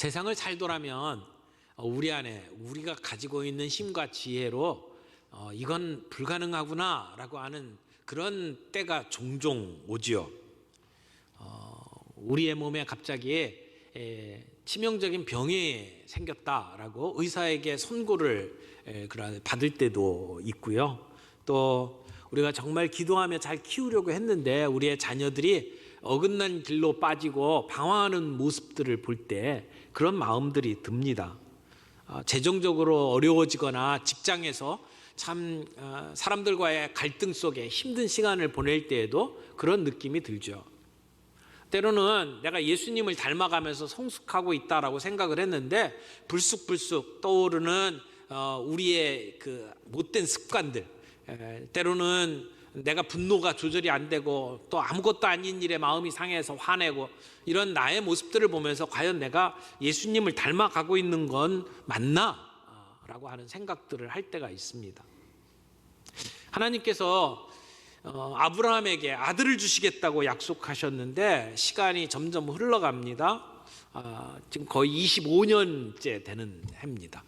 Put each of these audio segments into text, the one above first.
세상을 살더라면 우리 안에 우리가 가지고 있는 힘과 지혜로 이건 불가능하구나라고 하는 그런 때가 종종 오지요. 우리의 몸에 갑자기 치명적인 병이 생겼다라고 의사에게 선고를 받을 때도 있고요. 또 우리가 정말 기도하며 잘 키우려고 했는데 우리의 자녀들이 어긋난 길로 빠지고 방황하는 모습들을 볼 때 그런 마음들이 듭니다. 재정적으로 어려워지거나 직장에서 참 사람들과의 갈등 속에 힘든 시간을 보낼 때에도 그런 느낌이 들죠. 때로는 내가 예수님을 닮아가면서 성숙하고 있다라고 생각을 했는데 불쑥불쑥 떠오르는 우리의 그 못된 습관들, 때로는 내가 분노가 조절이 안 되고 또 아무것도 아닌 일에 마음이 상해서 화내고 이런 나의 모습들을 보면서 과연 내가 예수님을 닮아가고 있는 건 맞나? 라고 하는 생각들을 할 때가 있습니다. 하나님께서 아브라함에게 아들을 주시겠다고 약속하셨는데 시간이 점점 흘러갑니다. 지금 거의 25년째 되는 해입니다.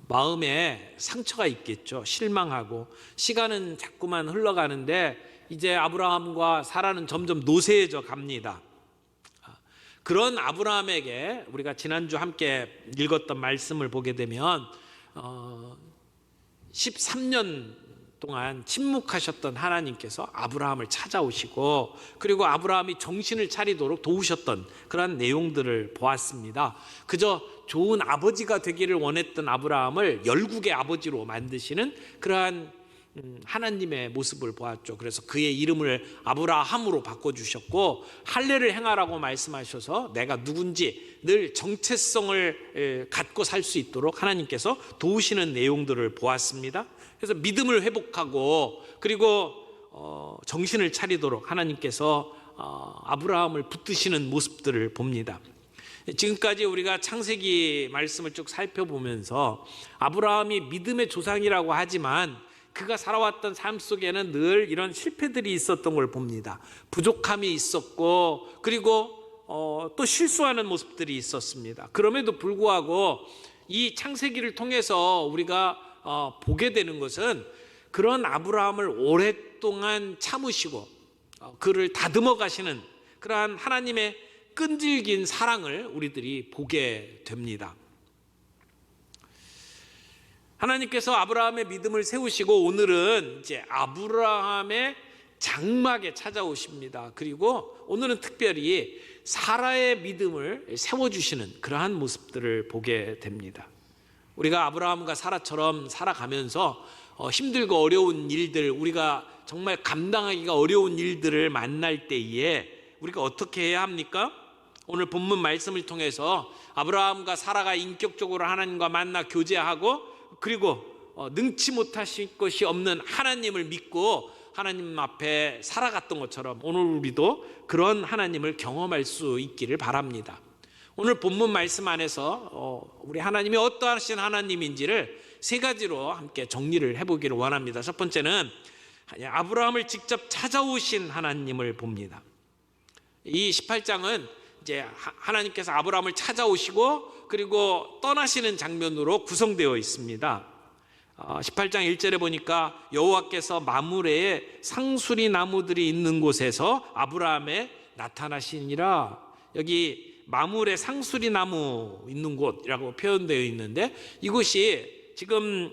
마음에 상처가 있겠죠. 실망하고 시간은 자꾸만 흘러가는데 이제 아브라함과 사라는 점점 노쇠해져 갑니다. 그런 아브라함에게 우리가 지난주 함께 읽었던 말씀을 보게 되면 13년 동안 침묵하셨던 하나님께서 아브라함을 찾아오시고 그리고 아브라함이 정신을 차리도록 도우셨던 그런 내용들을 보았습니다. 그저 좋은 아버지가 되기를 원했던 아브라함을 열국의 아버지로 만드시는 그러한 하나님의 모습을 보았죠. 그래서 그의 이름을 아브라함으로 바꿔주셨고 할례를 행하라고 말씀하셔서 내가 누군지 늘 정체성을 갖고 살 수 있도록 하나님께서 도우시는 내용들을 보았습니다. 그래서 믿음을 회복하고 그리고 정신을 차리도록 하나님께서 아브라함을 붙드시는 모습들을 봅니다. 지금까지 우리가 창세기 말씀을 쭉 살펴보면서 아브라함이 믿음의 조상이라고 하지만 그가 살아왔던 삶 속에는 늘 이런 실패들이 있었던 걸 봅니다. 부족함이 있었고 그리고 또 실수하는 모습들이 있었습니다. 그럼에도 불구하고 이 창세기를 통해서 우리가 보게 되는 것은 그런 아브라함을 오랫동안 참으시고 그를 다듬어 가시는 그러한 하나님의 끈질긴 사랑을 우리들이 보게 됩니다. 하나님께서 아브라함의 믿음을 세우시고 오늘은 이제 아브라함의 장막에 찾아오십니다. 그리고 오늘은 특별히 사라의 믿음을 세워주시는 그러한 모습들을 보게 됩니다. 우리가 아브라함과 사라처럼 살아가면서 힘들고 어려운 일들, 우리가 정말 감당하기가 어려운 일들을 만날 때에 우리가 어떻게 해야 합니까? 오늘 본문 말씀을 통해서 아브라함과 사라가 인격적으로 하나님과 만나 교제하고 그리고 능치 못하실 것이 없는 하나님을 믿고 하나님 앞에 살아갔던 것처럼 오늘 우리도 그런 하나님을 경험할 수 있기를 바랍니다. 오늘 본문 말씀 안에서 우리 하나님이 어떠하신 하나님인지를 세 가지로 함께 정리를 해보기를 원합니다. 첫 번째는 아브라함을 직접 찾아오신 하나님을 봅니다. 이 18장은 이제 하나님께서 아브라함을 찾아오시고 그리고 떠나시는 장면으로 구성되어 있습니다. 18장 1절에 보니까 여호와께서 마므레에 상수리 나무들이 있는 곳에서 아브라함에 나타나시니라. 여기 마므레 상수리 나무 있는 곳이라고 표현되어 있는데 이곳이 지금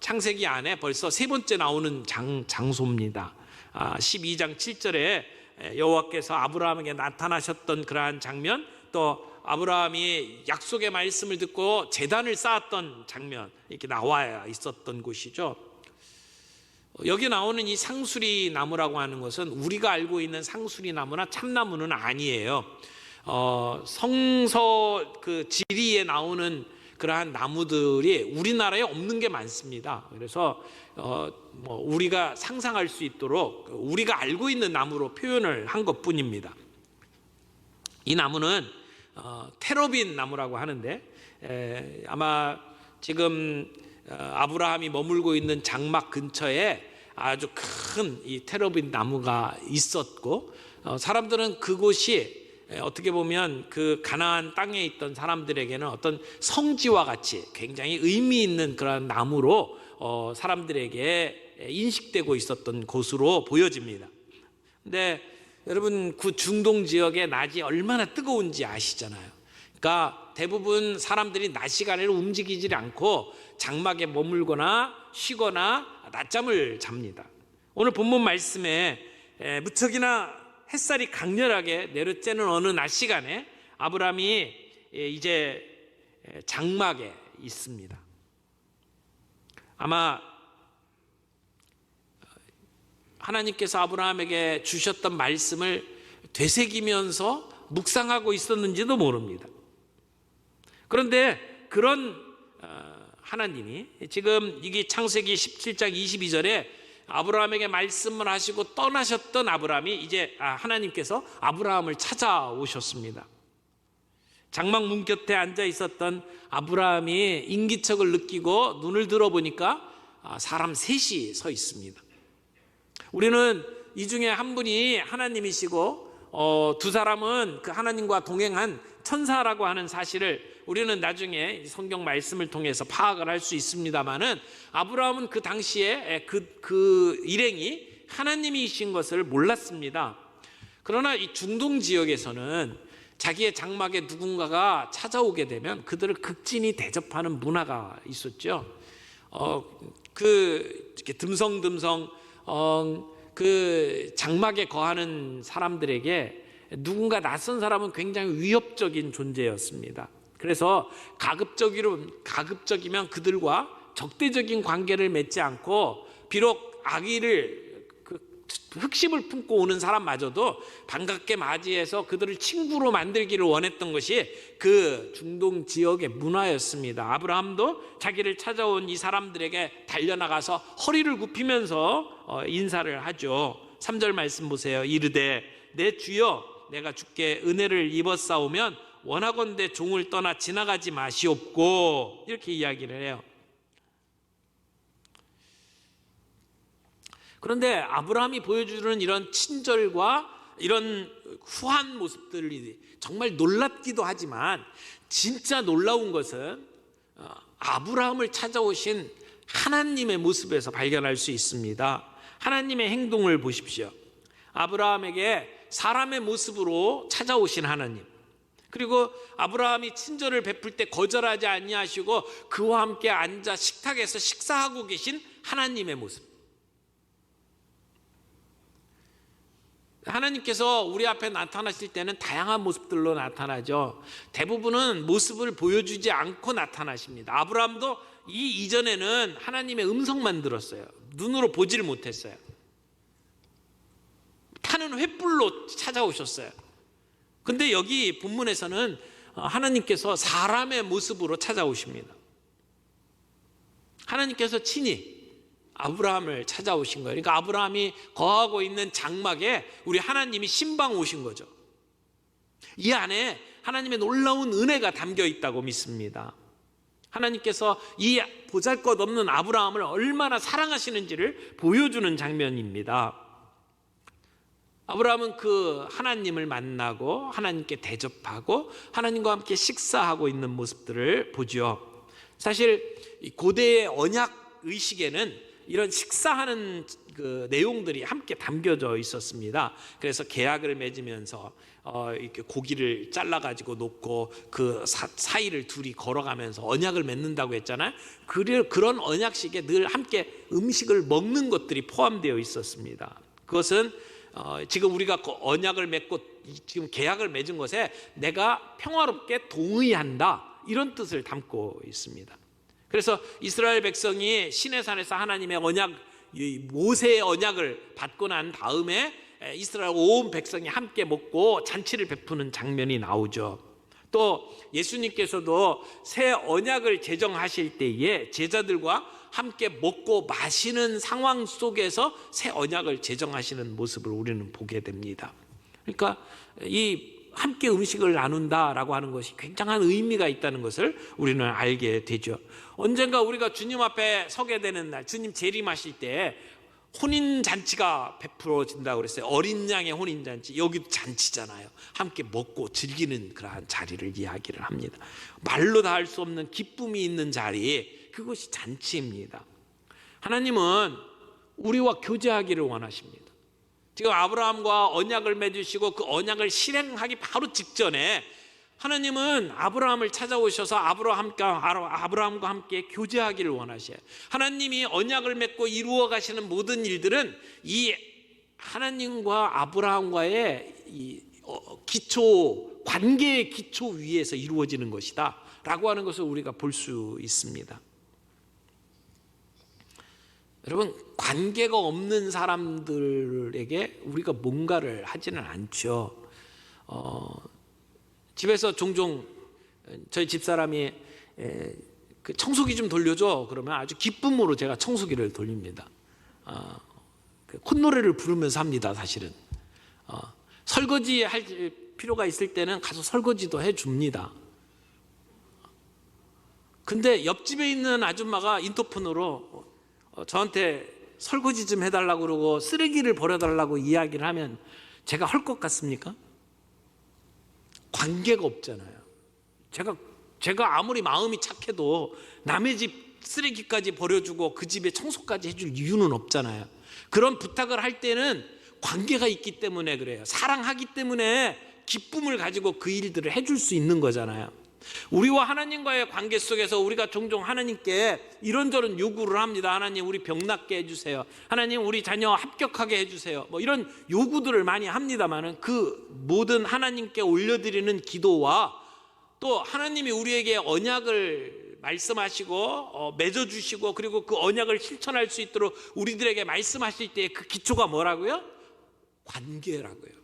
창세기 안에 벌써 세 번째 나오는 장소입니다. 12장 7절에 여호와께서 아브라함에게 나타나셨던 그러한 장면, 또 아브라함이 약속의 말씀을 듣고 제단을 쌓았던 장면, 이렇게 나와 있었던 곳이죠. 여기 나오는 이 상수리 나무라고 하는 것은 우리가 알고 있는 상수리 나무나 참나무는 아니에요. 성서 그 지리에 나오는 그러한 나무들이 우리나라에 없는 게 많습니다. 그래서 우리가 상상할 수 있도록 우리가 알고 있는 나무로 표현을 한 것뿐입니다. 이 나무는 테러빈 나무라고 하는데 아마 지금 아브라함이 머물고 있는 장막 근처에 아주 큰 이 테러빈 나무가 있었고 사람들은 그곳이 어떻게 보면 그 가나안 땅에 있던 사람들에게는 어떤 성지와 같이 굉장히 의미 있는 그런 나무로 사람들에게 인식되고 있었던 곳으로 보여집니다. 근데 여러분, 그 중동 지역의 낮이 얼마나 뜨거운지 아시잖아요. 그러니까 대부분 사람들이 낮 시간에는 움직이지 않고 장막에 머물거나 쉬거나 낮잠을 잡니다. 오늘 본문 말씀에 무척이나 햇살이 강렬하게 내려쬐는 어느 낮 시간에 아브라함이 이제 장막에 있습니다. 아마 하나님께서 아브라함에게 주셨던 말씀을 되새기면서 묵상하고 있었는지도 모릅니다. 그런데 그런 하나님이 지금 이게 창세기 17장 22절에 아브라함에게 말씀을 하시고 떠나셨던 아브라함이 이제 하나님께서 아브라함을 찾아오셨습니다. 장막 문 곁에 앉아 있었던 아브라함이 인기척을 느끼고 눈을 들어보니까 사람 셋이 서 있습니다. 우리는 이 중에 한 분이 하나님이시고 두 사람은 그 하나님과 동행한 천사라고 하는 사실을 우리는 나중에 성경 말씀을 통해서 파악을 할 수 있습니다만은, 아브라함은 그 당시에 그 일행이 하나님이신 것을 몰랐습니다. 그러나 이 중동 지역에서는 자기의 장막에 누군가가 찾아오게 되면 그들을 극진히 대접하는 문화가 있었죠. 이렇게 듬성듬성 그 장막에 거하는 사람들에게 누군가 낯선 사람은 굉장히 위협적인 존재였습니다. 그래서 가급적이면 그들과 적대적인 관계를 맺지 않고, 비록 악의를 흑심을 품고 오는 사람마저도 반갑게 맞이해서 그들을 친구로 만들기를 원했던 것이 그 중동 지역의 문화였습니다. 아브라함도 자기를 찾아온 이 사람들에게 달려나가서 허리를 굽히면서 인사를 하죠. 3절 말씀 보세요. 이르되 내 주여, 내가 주께 은혜를 입었사오면 원하건대 종을 떠나 지나가지 마시옵고, 이렇게 이야기를 해요. 그런데 아브라함이 보여주는 이런 친절과 이런 후한 모습들이 정말 놀랍기도 하지만, 진짜 놀라운 것은 아브라함을 찾아오신 하나님의 모습에서 발견할 수 있습니다. 하나님의 행동을 보십시오. 아브라함에게 사람의 모습으로 찾아오신 하나님, 그리고 아브라함이 친절을 베풀 때 거절하지 아니하시고 그와 함께 앉아 식탁에서 식사하고 계신 하나님의 모습. 하나님께서 우리 앞에 나타나실 때는 다양한 모습들로 나타나죠. 대부분은 모습을 보여주지 않고 나타나십니다. 아브라함도 이 이전에는 하나님의 음성만 들었어요. 눈으로 보지를 못했어요. 타는 횃불로 찾아오셨어요. 근데 여기 본문에서는 하나님께서 사람의 모습으로 찾아오십니다. 하나님께서 친히 아브라함을 찾아오신 거예요. 그러니까 아브라함이 거하고 있는 장막에 우리 하나님이 신방 오신 거죠. 이 안에 하나님의 놀라운 은혜가 담겨 있다고 믿습니다. 하나님께서 이 보잘것없는 아브라함을 얼마나 사랑하시는지를 보여주는 장면입니다. 아브라함은 그 하나님을 만나고 하나님께 대접하고 하나님과 함께 식사하고 있는 모습들을 보죠. 사실 고대의 언약 의식에는 이런 식사하는 그 내용들이 함께 담겨져 있었습니다. 그래서 계약을 맺으면서 이렇게 고기를 잘라가지고 놓고 그 사이를 둘이 걸어가면서 언약을 맺는다고 했잖아요. 그런 언약식에 늘 함께 음식을 먹는 것들이 포함되어 있었습니다. 그것은 지금 우리가 언약을 맺고 지금 계약을 맺은 것에 내가 평화롭게 동의한다, 이런 뜻을 담고 있습니다. 그래서 이스라엘 백성이 시내산에서 하나님의 언약, 모세의 언약을 받고 난 다음에 이스라엘 온 백성이 함께 먹고 잔치를 베푸는 장면이 나오죠. 또 예수님께서도 새 언약을 제정하실 때에 제자들과 함께 먹고 마시는 상황 속에서 새 언약을 제정하시는 모습을 우리는 보게 됩니다. 그러니까 이 함께 음식을 나눈다라고 하는 것이 굉장한 의미가 있다는 것을 우리는 알게 되죠. 언젠가 우리가 주님 앞에 서게 되는 날, 주님 재림하실 때 혼인 잔치가 베풀어진다고 그랬어요. 어린 양의 혼인 잔치, 여기도 잔치잖아요. 함께 먹고 즐기는 그러한 자리를 이야기를 합니다. 말로 다 할 수 없는 기쁨이 있는 자리, 그것이 잔치입니다. 하나님은 우리와 교제하기를 원하십니다. 지금 아브라함과 언약을 맺으시고 그 언약을 실행하기 바로 직전에 하나님은 아브라함을 찾아오셔서 아브라함과 함께 교제하기를 원하셔요. 하나님이 언약을 맺고 이루어 가시는 모든 일들은 이 하나님과 아브라함과의 기초, 관계의 기초 위에서 이루어지는 것이다 라고 하는 것을 우리가 볼 수 있습니다. 여러분, 관계가 없는 사람들에게 우리가 뭔가를 하지는 않죠. 집에서 종종 저희 집사람이 그 청소기 좀 돌려줘 그러면 아주 기쁨으로 제가 청소기를 돌립니다. 그 콧노래를 부르면서 합니다. 사실은 설거지 할 필요가 있을 때는 가서 설거지도 해줍니다. 근데 옆집에 있는 아줌마가 인터폰으로 저한테 설거지 좀 해달라고 그러고 쓰레기를 버려달라고 이야기를 하면 제가 할 것 같습니까? 관계가 없잖아요. 제가 아무리 마음이 착해도 남의 집 쓰레기까지 버려주고 그 집에 청소까지 해줄 이유는 없잖아요. 그런 부탁을 할 때는 관계가 있기 때문에 그래요. 사랑하기 때문에 기쁨을 가지고 그 일들을 해줄 수 있는 거잖아요. 우리와 하나님과의 관계 속에서 우리가 종종 하나님께 이런저런 요구를 합니다. 하나님, 우리 병 낫게 해주세요. 하나님, 우리 자녀 합격하게 해주세요. 뭐 이런 요구들을 많이 합니다만은 그 모든 하나님께 올려드리는 기도와 또 하나님이 우리에게 언약을 말씀하시고 맺어주시고 그리고 그 언약을 실천할 수 있도록 우리들에게 말씀하실 때 그 기초가 뭐라고요? 관계라고요.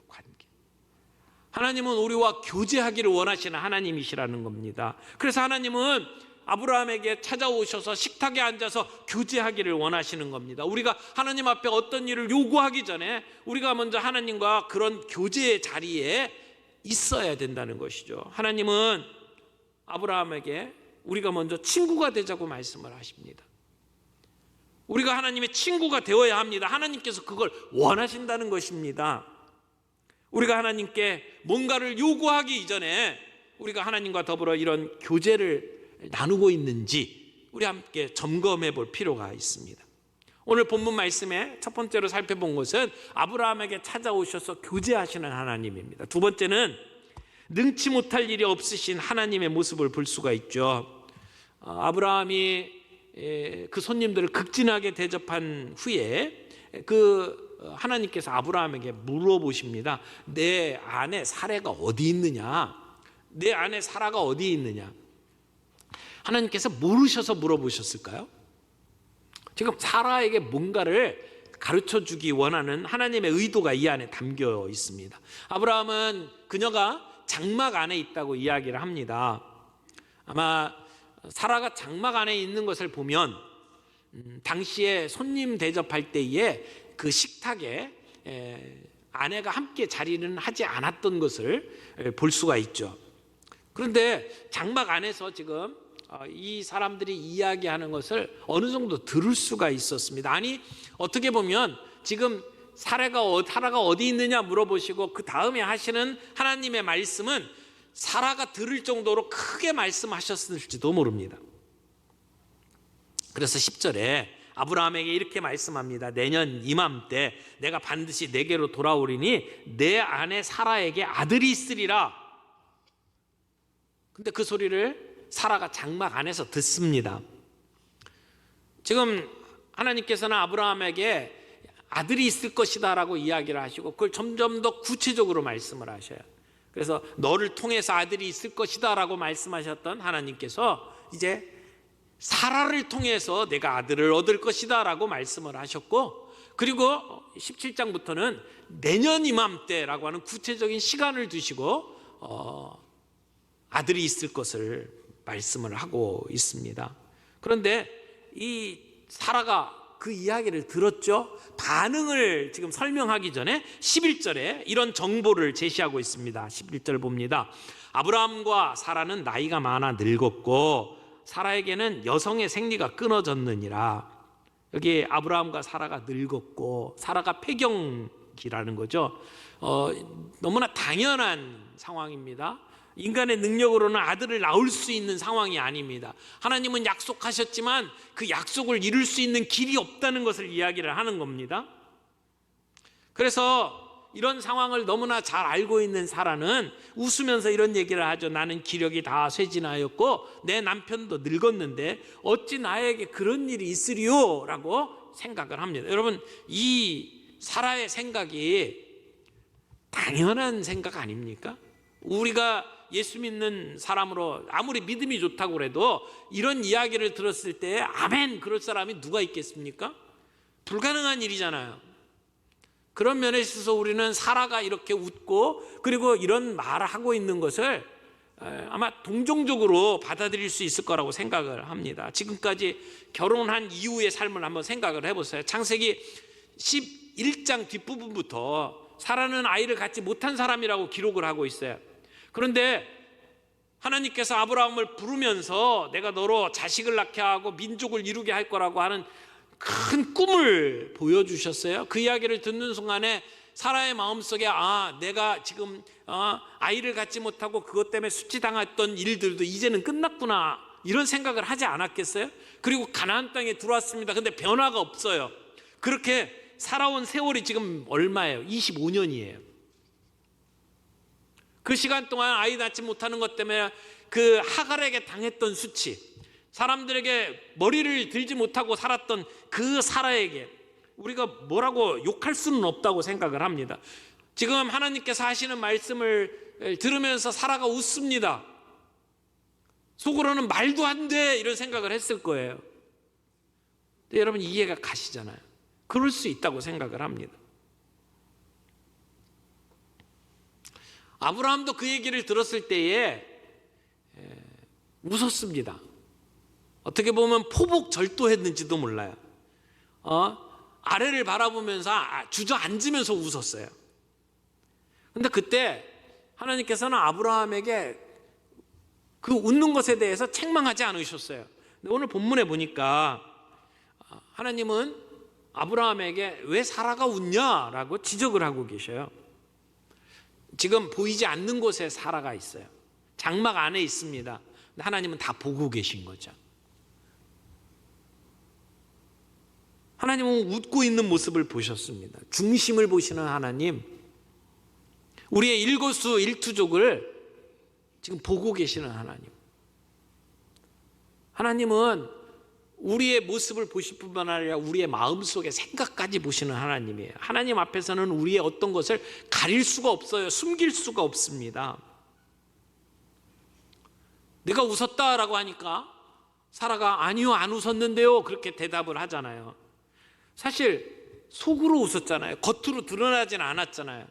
하나님은 우리와 교제하기를 원하시는 하나님이시라는 겁니다. 그래서 하나님은 아브라함에게 찾아오셔서 식탁에 앉아서 교제하기를 원하시는 겁니다. 우리가 하나님 앞에 어떤 일을 요구하기 전에 우리가 먼저 하나님과 그런 교제의 자리에 있어야 된다는 것이죠. 하나님은 아브라함에게 우리가 먼저 친구가 되자고 말씀을 하십니다. 우리가 하나님의 친구가 되어야 합니다. 하나님께서 그걸 원하신다는 것입니다. 우리가 하나님께 뭔가를 요구하기 이전에 우리가 하나님과 더불어 이런 교제를 나누고 있는지 우리 함께 점검해 볼 필요가 있습니다. 오늘 본문 말씀에 첫 번째로 살펴본 것은 아브라함에게 찾아오셔서 교제하시는 하나님입니다. 두 번째는 능치 못할 일이 없으신 하나님의 모습을 볼 수가 있죠. 아브라함이 그 손님들을 극진하게 대접한 후에 그 하나님께서 아브라함에게 물어보십니다. 내 아내 사라가 어디 있느냐? 내 아내 사라가 어디 있느냐? 하나님께서 모르셔서 물어보셨을까요? 지금 사라에게 뭔가를 가르쳐 주기 원하는 하나님의 의도가 이 안에 담겨 있습니다. 아브라함은 그녀가 장막 안에 있다고 이야기를 합니다. 아마 사라가 장막 안에 있는 것을 보면 당시에 손님 대접할 때에 그 식탁에 아내가 함께 자리는 하지 않았던 것을 볼 수가 있죠. 그런데 장막 안에서 지금 이 사람들이 이야기하는 것을 어느 정도 들을 수가 있었습니다. 아니, 어떻게 보면 지금 사라가 어디 있느냐 물어보시고 그 다음에 하시는 하나님의 말씀은 사라가 들을 정도로 크게 말씀하셨을지도 모릅니다. 그래서 10절에 아브라함에게 이렇게 말씀합니다. 내년 이맘때 내가 반드시 내게로 돌아오리니 내 아내 사라에게 아들이 있으리라. 근데 그 소리를 사라가 장막 안에서 듣습니다. 지금 하나님께서는 아브라함에게 아들이 있을 것이다 라고 이야기를 하시고 그걸 점점 더 구체적으로 말씀을 하셔요. 그래서 너를 통해서 아들이 있을 것이다 라고 말씀하셨던 하나님께서 이제 사라를 통해서 내가 아들을 얻을 것이다 라고 말씀을 하셨고, 그리고 17장부터는 내년 이맘때라고 하는 구체적인 시간을 두시고 아들이 있을 것을 말씀을 하고 있습니다. 그런데 이 사라가 그 이야기를 들었죠. 반응을 지금 설명하기 전에 11절에 이런 정보를 제시하고 있습니다. 11절 봅니다. 아브라함과 사라는 나이가 많아 늙었고 사라에게는 여성의 생리가 끊어졌느니라. 여기 아브라함과 사라가 늙었고 사라가 폐경기라는 거죠. 너무나 당연한 상황입니다. 인간의 능력으로는 아들을 낳을 수 있는 상황이 아닙니다. 하나님은 약속하셨지만 그 약속을 이룰 수 있는 길이 없다는 것을 이야기를 하는 겁니다. 그래서 이런 상황을 너무나 잘 알고 있는 사라는 웃으면서 이런 얘기를 하죠. 나는 기력이 다 쇠진하였고 내 남편도 늙었는데 어찌 나에게 그런 일이 있으리요? 라고 생각을 합니다. 여러분, 이 사라의 생각이 당연한 생각 아닙니까? 우리가 예수 믿는 사람으로 아무리 믿음이 좋다고 그래도 이런 이야기를 들었을 때 아멘 그럴 사람이 누가 있겠습니까? 불가능한 일이잖아요. 그런 면에 있어서 우리는 사라가 이렇게 웃고 그리고 이런 말을 하고 있는 것을 아마 동정적으로 받아들일 수 있을 거라고 생각을 합니다. 지금까지 결혼한 이후의 삶을 한번 생각을 해보세요. 창세기 11장 뒷부분부터 사라는 아이를 갖지 못한 사람이라고 기록을 하고 있어요. 그런데 하나님께서 아브라함을 부르면서 내가 너로 자식을 낳게 하고 민족을 이루게 할 거라고 하는 큰 꿈을 보여주셨어요. 그 이야기를 듣는 순간에 사라의 마음속에 내가 지금 아이를 갖지 못하고 그것 때문에 수치당했던 일들도 이제는 끝났구나 이런 생각을 하지 않았겠어요? 그리고 가나안 땅에 들어왔습니다. 근데 변화가 없어요. 그렇게 살아온 세월이 지금 얼마예요? 25년이에요. 그 시간 동안 아이 낳지 못하는 것 때문에 그 하갈에게 당했던 수치, 사람들에게 머리를 들지 못하고 살았던 그 사라에게 우리가 뭐라고 욕할 수는 없다고 생각을 합니다. 지금 하나님께서 하시는 말씀을 들으면서 사라가 웃습니다. 속으로는 말도 안 돼 이런 생각을 했을 거예요. 근데 여러분 이해가 가시잖아요. 그럴 수 있다고 생각을 합니다. 아브라함도 그 얘기를 들었을 때에 웃었습니다. 어떻게 보면 포복절도했는지도 몰라요. 아래를 바라보면서 주저앉으면서 웃었어요. 그런데 그때 하나님께서는 아브라함에게 그 웃는 것에 대해서 책망하지 않으셨어요. 근데 오늘 본문에 보니까 하나님은 아브라함에게 왜 사라가 웃냐라고 지적을 하고 계셔요. 지금 보이지 않는 곳에 사라가 있어요. 장막 안에 있습니다. 근데 하나님은 다 보고 계신 거죠. 하나님은 웃고 있는 모습을 보셨습니다. 중심을 보시는 하나님, 우리의 일거수일투족을 지금 보고 계시는 하나님. 하나님은 우리의 모습을 보실 뿐만 아니라 우리의 마음속의 생각까지 보시는 하나님이에요. 하나님 앞에서는 우리의 어떤 것을 가릴 수가 없어요. 숨길 수가 없습니다. 내가 웃었다라고 하니까 사라가 아니요 안 웃었는데요 그렇게 대답을 하잖아요. 사실 속으로 웃었잖아요. 겉으로 드러나지는 않았잖아요.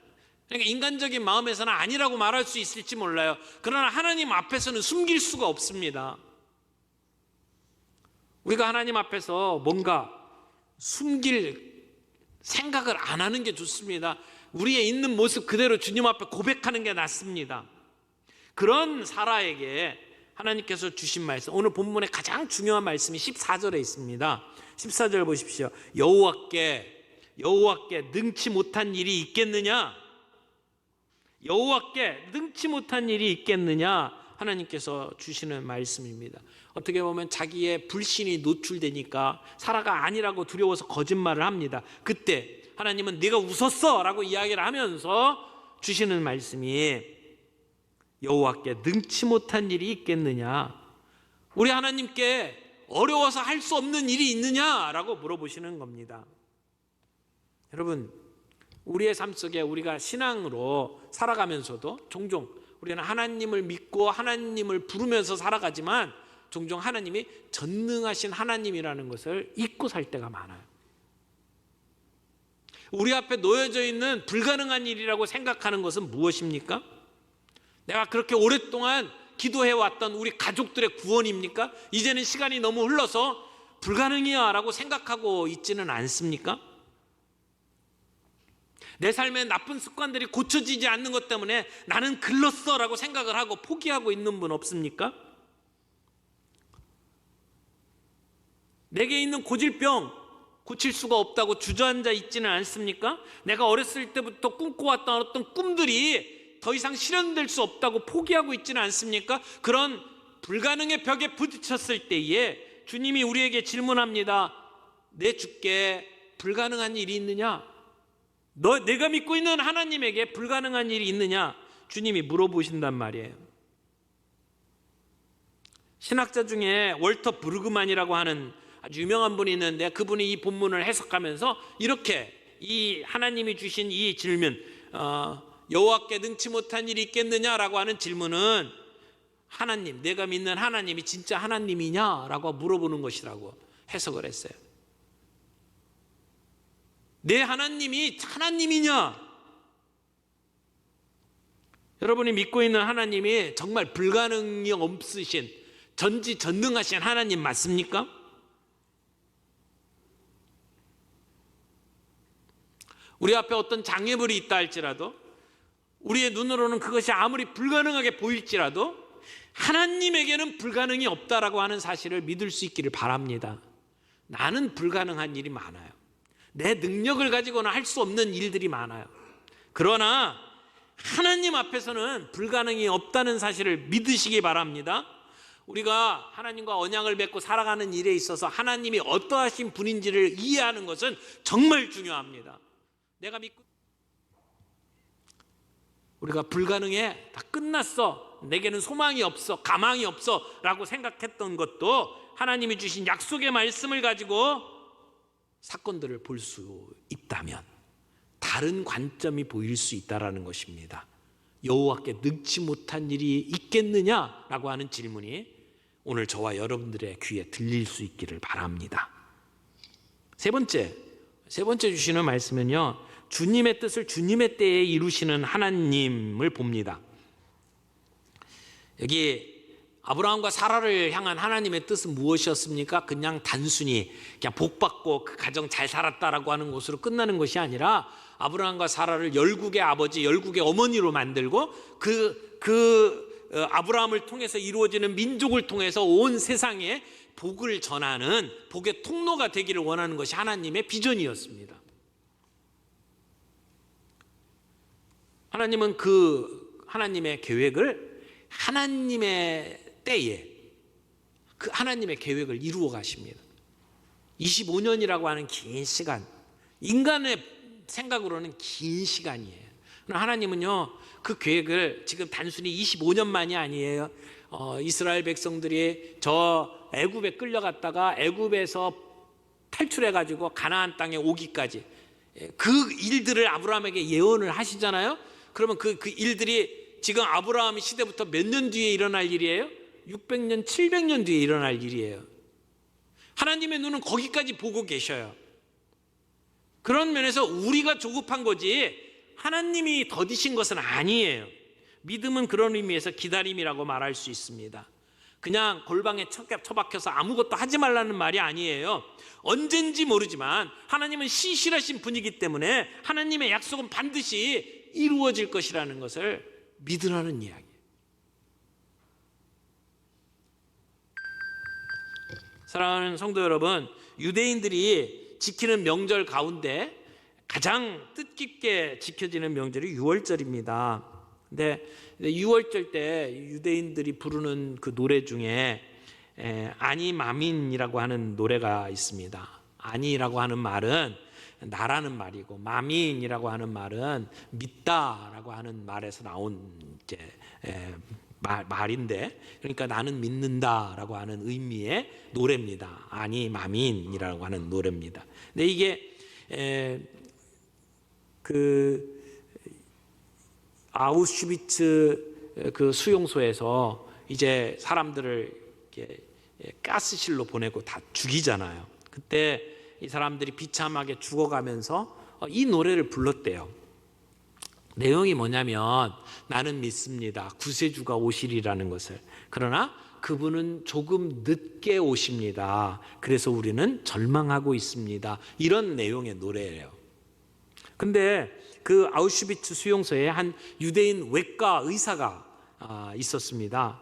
그러니까 인간적인 마음에서는 아니라고 말할 수 있을지 몰라요. 그러나 하나님 앞에서는 숨길 수가 없습니다. 우리가 하나님 앞에서 뭔가 숨길 생각을 안 하는 게 좋습니다. 우리의 있는 모습 그대로 주님 앞에 고백하는 게 낫습니다. 그런 사라에게 하나님께서 주신 말씀, 오늘 본문의 가장 중요한 말씀이 14절에 있습니다. 14절 보십시오. 여호와께 능치 못한 일이 있겠느냐? 여호와께 능치 못한 일이 있겠느냐? 하나님께서 주시는 말씀입니다. 어떻게 보면 자기의 불신이 노출되니까 사라가 아니라고 두려워서 거짓말을 합니다. 그때 하나님은 네가 웃었어 라고 이야기를 하면서 주시는 말씀이 여호와께 능치 못한 일이 있겠느냐? 우리 하나님께 어려워서 할 수 없는 일이 있느냐라고 물어보시는 겁니다. 여러분, 우리의 삶 속에 우리가 신앙으로 살아가면서도 종종 우리는 하나님을 믿고 하나님을 부르면서 살아가지만 종종 하나님이 전능하신 하나님이라는 것을 잊고 살 때가 많아요. 우리 앞에 놓여져 있는 불가능한 일이라고 생각하는 것은 무엇입니까? 내가 그렇게 오랫동안 기도해왔던 우리 가족들의 구원입니까? 이제는 시간이 너무 흘러서 불가능이야 라고 생각하고 있지는 않습니까? 내 삶의 나쁜 습관들이 고쳐지지 않는 것 때문에 나는 글렀어 라고 생각을 하고 포기하고 있는 분 없습니까? 내게 있는 고질병, 고칠 수가 없다고 주저앉아 있지는 않습니까? 내가 어렸을 때부터 꿈꿔왔던 어떤 꿈들이 더 이상 실현될 수 없다고 포기하고 있지는 않습니까? 그런 불가능의 벽에 부딪혔을 때에 주님이 우리에게 질문합니다. 내 주께 불가능한 일이 있느냐? 내가 믿고 있는 하나님에게 불가능한 일이 있느냐? 주님이 물어보신단 말이에요. 신학자 중에 월터 브루그만이라고 하는 아주 유명한 분이 있는데, 그분이 이 본문을 해석하면서 이렇게 이 하나님이 주신 이 질문, 여호와께 능치 못한 일이 있겠느냐라고 하는 질문은 하나님, 내가 믿는 하나님이 진짜 하나님이냐라고 물어보는 것이라고 해석을 했어요. 내 하나님이 하나님이냐? 여러분이 믿고 있는 하나님이 정말 불가능이 없으신 전지전능하신 하나님 맞습니까? 우리 앞에 어떤 장애물이 있다 할지라도, 우리의 눈으로는 그것이 아무리 불가능하게 보일지라도 하나님에게는 불가능이 없다라고 하는 사실을 믿을 수 있기를 바랍니다. 나는 불가능한 일이 많아요. 내 능력을 가지고는 할 수 없는 일들이 많아요. 그러나 하나님 앞에서는 불가능이 없다는 사실을 믿으시기 바랍니다. 우리가 하나님과 언약을 맺고 살아가는 일에 있어서 하나님이 어떠하신 분인지를 이해하는 것은 정말 중요합니다. 내가 믿고 우리가 불가능해, 다 끝났어, 내게는 소망이 없어, 가망이 없어 라고 생각했던 것도 하나님이 주신 약속의 말씀을 가지고 사건들을 볼 수 있다면 다른 관점이 보일 수 있다는 것입니다. 여호와께 능치 못한 일이 있겠느냐라고 하는 질문이 오늘 저와 여러분들의 귀에 들릴 수 있기를 바랍니다. 세 번째 주시는 말씀은요, 주님의 뜻을 주님의 때에 이루시는 하나님을 봅니다. 여기 아브라함과 사라를 향한 하나님의 뜻은 무엇이었습니까? 그냥 단순히 그냥 복받고 그 가정 잘 살았다라고 하는 것으로 끝나는 것이 아니라 아브라함과 사라를 열국의 아버지, 열국의 어머니로 만들고 아브라함을 통해서 이루어지는 민족을 통해서 온 세상에 복을 전하는 복의 통로가 되기를 원하는 것이 하나님의 비전이었습니다. 하나님은 그 하나님의 계획을 하나님의 때에 그 하나님의 계획을 이루어 가십니다. 25년이라고 하는 긴 시간, 인간의 생각으로는 긴 시간이에요. 하나님은요, 그 계획을 지금 단순히 25년만이 아니에요. 이스라엘 백성들이 저 애굽에 끌려갔다가 애굽에서 탈출해 가지고 가나안 땅에 오기까지 그 일들을 아브라함에게 예언을 하시잖아요. 그러면 그 일들이 지금 아브라함 시대부터 몇 년 뒤에 일어날 일이에요? 600년, 700년 뒤에 일어날 일이에요. 하나님의 눈은 거기까지 보고 계셔요. 그런 면에서 우리가 조급한 거지 하나님이 더디신 것은 아니에요. 믿음은 그런 의미에서 기다림이라고 말할 수 있습니다. 그냥 골방에 처박혀서 아무것도 하지 말라는 말이 아니에요. 언젠지 모르지만 하나님은 신실하신 분이기 때문에 하나님의 약속은 반드시 이루어질 것이라는 것을 믿으라는 이야기예요. 사랑하는 성도 여러분, 유대인들이 지키는 명절 가운데 가장 뜻깊게 지켜지는 명절이 유월절입니다. 근데 유월절 때 유대인들이 부르는 그 노래 중에 아니 마민이라고 하는 노래가 있습니다. 아니라고 하는 말은 나라는 말이고 마민이라고 하는 말은 믿다라고 하는 말에서 나온 이제 말인데, 그러니까 나는 믿는다라고 하는 의미의 노래입니다. 아니 마민이라고 하는 노래입니다. 근데 이게 그 아우슈비츠 그 수용소에서 이제 사람들을 이렇게 가스실로 보내고 다 죽이잖아요. 그때 이 사람들이 비참하게 죽어가면서 이 노래를 불렀대요. 내용이 뭐냐면 나는 믿습니다. 구세주가 오시리라는 것을. 그러나 그분은 조금 늦게 오십니다. 그래서 우리는 절망하고 있습니다. 이런 내용의 노래예요. 근데 그 아우슈비츠 수용소에 한 유대인 외과 의사가 있었습니다.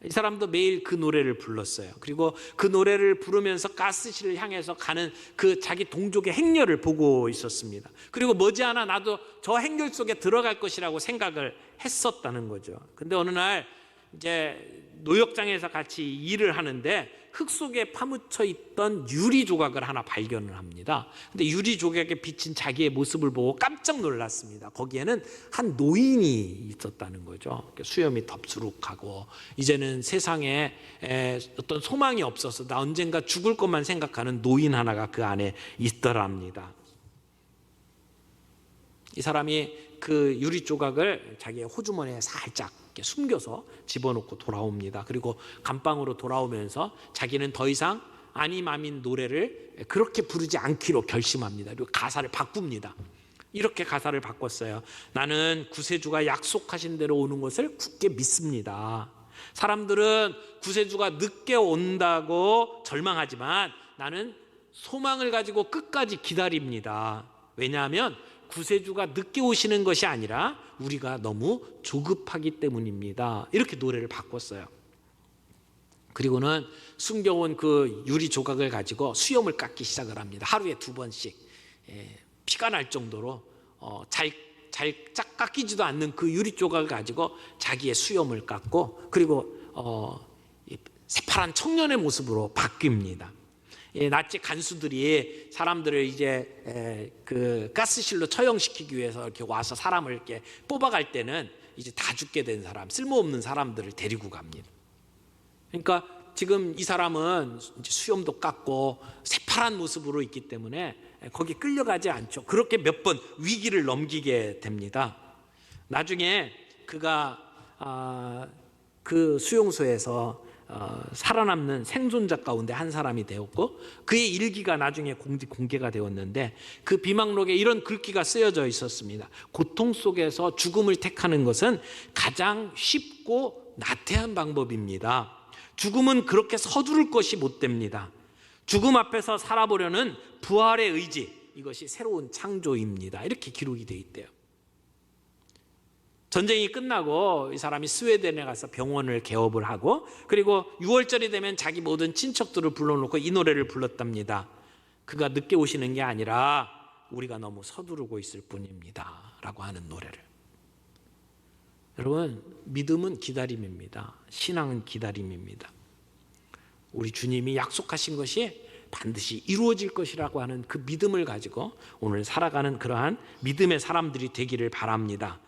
이 사람도 매일 그 노래를 불렀어요. 그리고 그 노래를 부르면서 가스실을 향해서 가는 그 자기 동족의 행렬을 보고 있었습니다. 그리고 머지않아 나도 저 행렬 속에 들어갈 것이라고 생각을 했었다는 거죠. 근데 어느 날 이제 노역장에서 같이 일을 하는데 흙 속에 파묻혀 있던 유리 조각을 하나 발견을 합니다. 근데 유리 조각에 비친 자기의 모습을 보고 깜짝 놀랐습니다. 거기에는 한 노인이 있었다는 거죠. 수염이 덥수룩하고 이제는 세상에 어떤 소망이 없어서 나 언젠가 죽을 것만 생각하는 노인 하나가 그 안에 있더랍니다. 이 사람이 그 유리 조각을 자기의 호주머니에 살짝 숨겨서 집어넣고 돌아옵니다. 그리고 감방으로 돌아오면서 자기는 더 이상 아니마민 노래를 그렇게 부르지 않기로 결심합니다. 그리고 가사를 바꿉니다. 이렇게 가사를 바꿨어요. 나는 구세주가 약속하신 대로 오는 것을 굳게 믿습니다. 사람들은 구세주가 늦게 온다고 절망하지만 나는 소망을 가지고 끝까지 기다립니다. 왜냐하면 구세주가 늦게 오시는 것이 아니라 우리가 너무 조급하기 때문입니다. 이렇게 노래를 바꿨어요. 그리고는 숨겨온 그 유리 조각을 가지고 수염을 깎기 시작을 합니다. 하루에 2번씩 피가 날 정도로 잘 깎이지도 않는 그 유리 조각을 가지고 자기의 수염을 깎고 그리고 새파란 청년의 모습으로 바뀝니다. 나치 간수들이 사람들을 이제 그 가스실로 처형시키기 위해서 이렇게 와서 사람을 이렇게 뽑아갈 때는 이제 다 죽게 된 사람, 쓸모없는 사람들을 데리고 갑니다. 그러니까 지금 이 사람은 이제 수염도 깎고 새파란 모습으로 있기 때문에 거기 끌려가지 않죠. 그렇게 몇 번 위기를 넘기게 됩니다. 나중에 그가 그 수용소에서 살아남는 생존자 가운데 한 사람이 되었고 그의 일기가 나중에 공개가 되었는데 그 비망록에 이런 글귀가 쓰여져 있었습니다. 고통 속에서 죽음을 택하는 것은 가장 쉽고 나태한 방법입니다. 죽음은 그렇게 서두를 것이 못 됩니다. 죽음 앞에서 살아보려는 부활의 의지, 이것이 새로운 창조입니다. 이렇게 기록이 되어 있대요. 전쟁이 끝나고 이 사람이 스웨덴에 가서 병원을 개업을 하고 그리고 6월절이 되면 자기 모든 친척들을 불러놓고 이 노래를 불렀답니다. 그가 늦게 오시는 게 아니라 우리가 너무 서두르고 있을 뿐입니다 라고 하는 노래를. 여러분, 믿음은 기다림입니다. 신앙은 기다림입니다. 우리 주님이 약속하신 것이 반드시 이루어질 것이라고 하는 그 믿음을 가지고 오늘 살아가는 그러한 믿음의 사람들이 되기를 바랍니다.